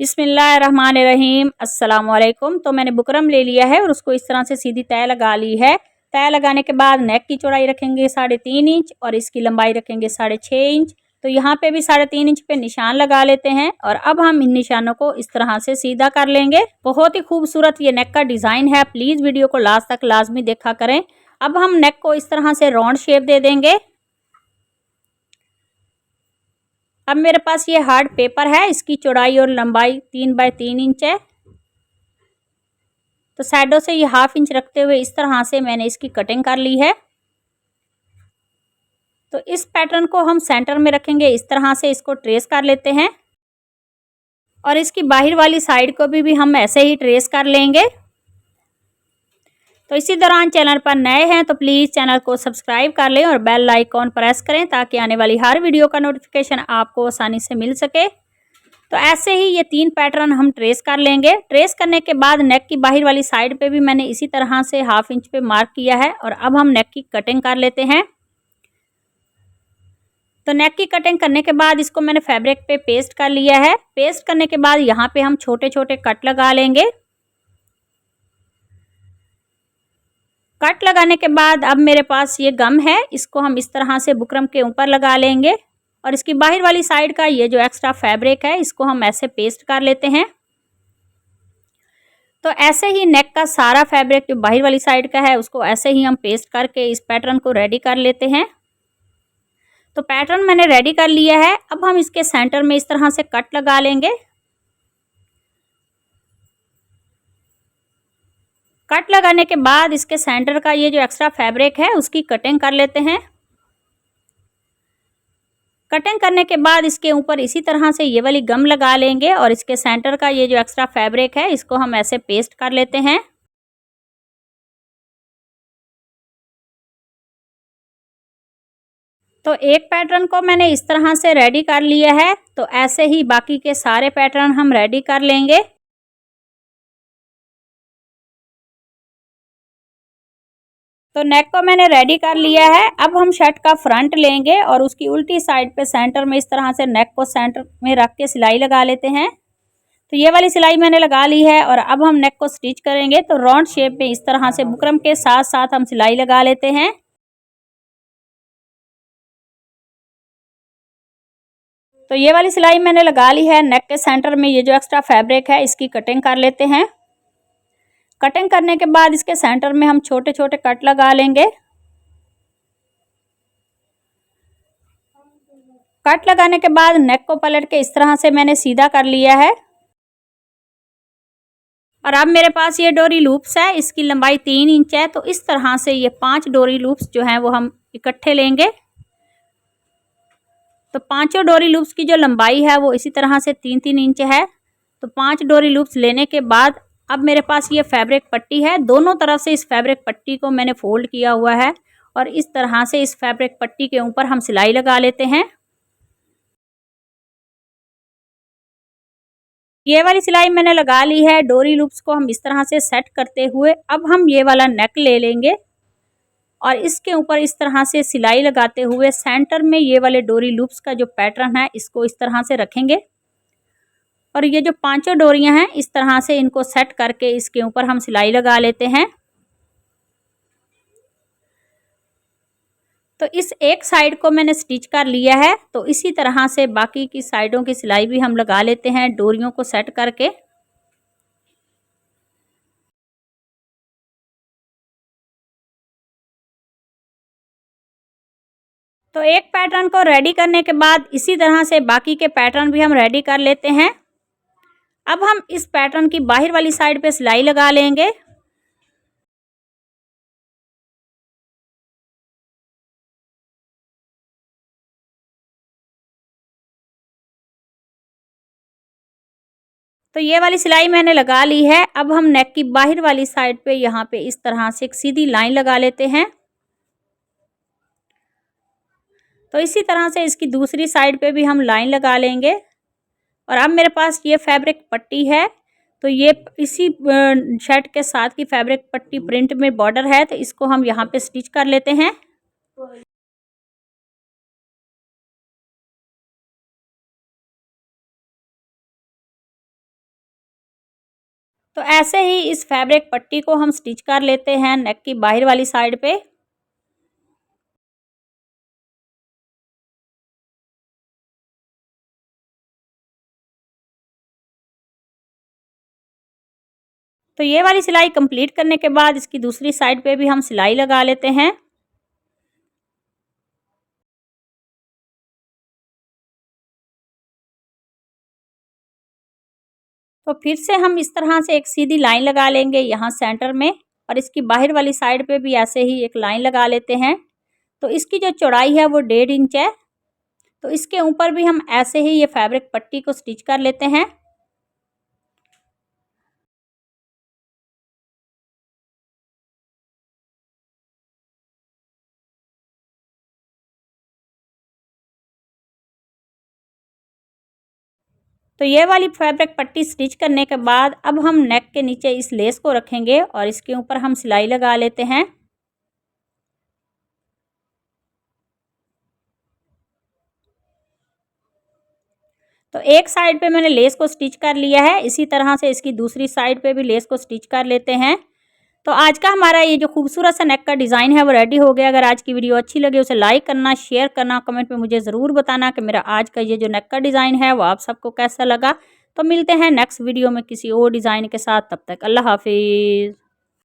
बिस्मिल्लाहिर्रहमानिर्रहीम अस्सलाम वालेकुम। तो मैंने बुकरम ले लिया है और उसको इस तरह से सीधी तय लगा ली है। तय लगाने के बाद नेक की चौड़ाई रखेंगे 3.5 इंच और इसकी लंबाई रखेंगे 6.5 इंच। तो यहाँ पे भी 3.5 इंच पे निशान लगा लेते हैं और अब हम इन निशानों को इस तरह से सीधा कर लेंगे। बहुत ही खूबसूरत ये नेक का डिज़ाइन है, प्लीज़ वीडियो को लास्ट तक लाजमी देखा करें। अब हम नेक को इस तरह से राउंड शेप दे देंगे। अब मेरे पास ये हार्ड पेपर है, इसकी चौड़ाई और लंबाई 3 बाय 3 इंच है। तो साइडों से ये 1/2 इंच रखते हुए इस तरह से मैंने इसकी कटिंग कर ली है। तो इस पैटर्न को हम सेंटर में रखेंगे, इस तरह से इसको ट्रेस कर लेते हैं और इसकी बाहर वाली साइड को भी हम ऐसे ही ट्रेस कर लेंगे। तो इसी दौरान चैनल पर नए हैं तो प्लीज़ चैनल को सब्सक्राइब कर लें और बेल आइकॉन प्रेस करें ताकि आने वाली हर वीडियो का नोटिफिकेशन आपको आसानी से मिल सके। तो ऐसे ही ये 3 पैटर्न हम ट्रेस कर लेंगे। ट्रेस करने के बाद नेक की बाहर वाली साइड पे भी मैंने इसी तरह से 1/2 इंच पे मार्क किया है और अब हम नेक की कटिंग कर लेते हैं। तो नेक की कटिंग करने के बाद इसको मैंने फैब्रिक पे पेस्ट कर लिया है। पेस्ट करने के बाद यहाँ पे हम छोटे छोटे कट लगा लेंगे। कट लगाने के बाद अब मेरे पास ये गम है, इसको हम इस तरह से बुकरम के ऊपर लगा लेंगे और इसकी बाहर वाली साइड का ये जो एक्स्ट्रा फैब्रिक है इसको हम ऐसे पेस्ट कर लेते हैं। तो ऐसे ही नेक का सारा फैब्रिक जो बाहर वाली साइड का है उसको ऐसे ही हम पेस्ट करके इस पैटर्न को रेडी कर लेते हैं। तो पैटर्न मैंने रेडी कर लिया है। अब हम इसके सेंटर में इस तरह से कट लगा लेंगे। कट लगाने के बाद इसके सेंटर का ये जो एक्स्ट्रा फैब्रिक है उसकी कटिंग कर लेते हैं। कटिंग करने के बाद इसके ऊपर इसी तरह से ये वाली गम लगा लेंगे और इसके सेंटर का ये जो एक्स्ट्रा फैब्रिक है इसको हम ऐसे पेस्ट कर लेते हैं। तो एक पैटर्न को मैंने इस तरह से रेडी कर लिया है। तो ऐसे ही बाकी के सारे पैटर्न हम रेडी कर लेंगे। तो नेक को मैंने रेडी कर लिया है। अब हम शर्ट का फ्रंट लेंगे और उसकी उल्टी साइड पे सेंटर में इस तरह से नेक को सेंटर में रख के सिलाई लगा लेते हैं। तो ये वाली सिलाई मैंने लगा ली है और अब हम नेक को स्टिच करेंगे। तो राउंड शेप में इस तरह से बुकरम के साथ साथ हम सिलाई लगा लेते हैं। तो ये वाली सिलाई मैंने लगा ली है। नेक के सेंटर में ये जो एक्स्ट्रा फैब्रिक है इसकी कटिंग कर लेते हैं। कटिंग करने के बाद इसके सेंटर में हम छोटे छोटे कट लगा लेंगे। कट लगाने के बाद नेक को पलट के इस तरह से मैंने सीधा कर लिया है और अब मेरे पास ये डोरी लूप्स है, इसकी लंबाई 3 इंच है। तो इस तरह से ये 5 डोरी लूप्स जो हैं वो हम इकट्ठे लेंगे। तो पांचों डोरी लूप्स की जो लंबाई है वो इसी तरह से 3-3 इंच है। तो 5 डोरी लूप्स लेने के बाद अब मेरे पास ये फैब्रिक पट्टी है। दोनों तरफ से इस फैब्रिक पट्टी को मैंने फोल्ड किया हुआ है और इस तरह से इस फैब्रिक पट्टी के ऊपर हम सिलाई लगा लेते हैं। ये वाली सिलाई मैंने लगा ली है। डोरी लूप्स को हम इस तरह से सेट करते हुए अब हम ये वाला नेक ले लेंगे और इसके ऊपर इस तरह से सिलाई लगाते हुए सेंटर में ये वाले डोरी लूप्स का जो पैटर्न है इसको इस तरह से रखेंगे और ये जो पांचों डोरियां हैं इस तरह से इनको सेट करके इसके ऊपर हम सिलाई लगा लेते हैं। तो इस एक साइड को मैंने स्टिच कर लिया है। तो इसी तरह से बाकी की साइडों की सिलाई भी हम लगा लेते हैं डोरियों को सेट करके। तो एक पैटर्न को रेडी करने के बाद इसी तरह से बाकी के पैटर्न भी हम रेडी कर लेते हैं। अब हम इस पैटर्न की बाहर वाली साइड पे सिलाई लगा लेंगे। तो ये वाली सिलाई मैंने लगा ली है। अब हम नेक की बाहर वाली साइड पे यहाँ पे इस तरह से एक सीधी लाइन लगा लेते हैं। तो इसी तरह से इसकी दूसरी साइड पे भी हम लाइन लगा लेंगे और अब मेरे पास ये फैब्रिक पट्टी है। तो ये इसी शर्ट के साथ की फैब्रिक पट्टी प्रिंट में बॉर्डर है तो इसको हम यहाँ पे स्टिच कर लेते हैं। तो ऐसे ही इस फैब्रिक पट्टी को हम स्टिच कर लेते हैं नेक की बाहर वाली साइड पे। तो ये वाली सिलाई कंप्लीट करने के बाद इसकी दूसरी साइड पे भी हम सिलाई लगा लेते हैं। तो फिर से हम इस तरह से एक सीधी लाइन लगा लेंगे यहाँ सेंटर में, और इसकी बाहर वाली साइड पे भी ऐसे ही एक लाइन लगा लेते हैं। तो इसकी जो चौड़ाई है वो 1.5 इंच है। तो इसके ऊपर भी हम ऐसे ही ये फैब्रिक पट्टी को स्टिच कर लेते हैं। तो ये वाली फैब्रिक पट्टी स्टिच करने के बाद अब हम नेक के नीचे इस लेस को रखेंगे और इसके ऊपर हम सिलाई लगा लेते हैं। तो एक साइड पे मैंने लेस को स्टिच कर लिया है, इसी तरह से इसकी दूसरी साइड पे भी लेस को स्टिच कर लेते हैं। तो आज का हमारा ये जो खूबसूरत सा नेक का डिज़ाइन है वो रेडी हो गया। अगर आज की वीडियो अच्छी लगे उसे लाइक करना, शेयर करना, कमेंट में मुझे ज़रूर बताना कि मेरा आज का ये जो नेक का डिज़ाइन है वो आप सबको कैसा लगा। तो मिलते हैं नेक्स्ट वीडियो में किसी और डिज़ाइन के साथ, तब तक अल्लाह हाफिज़।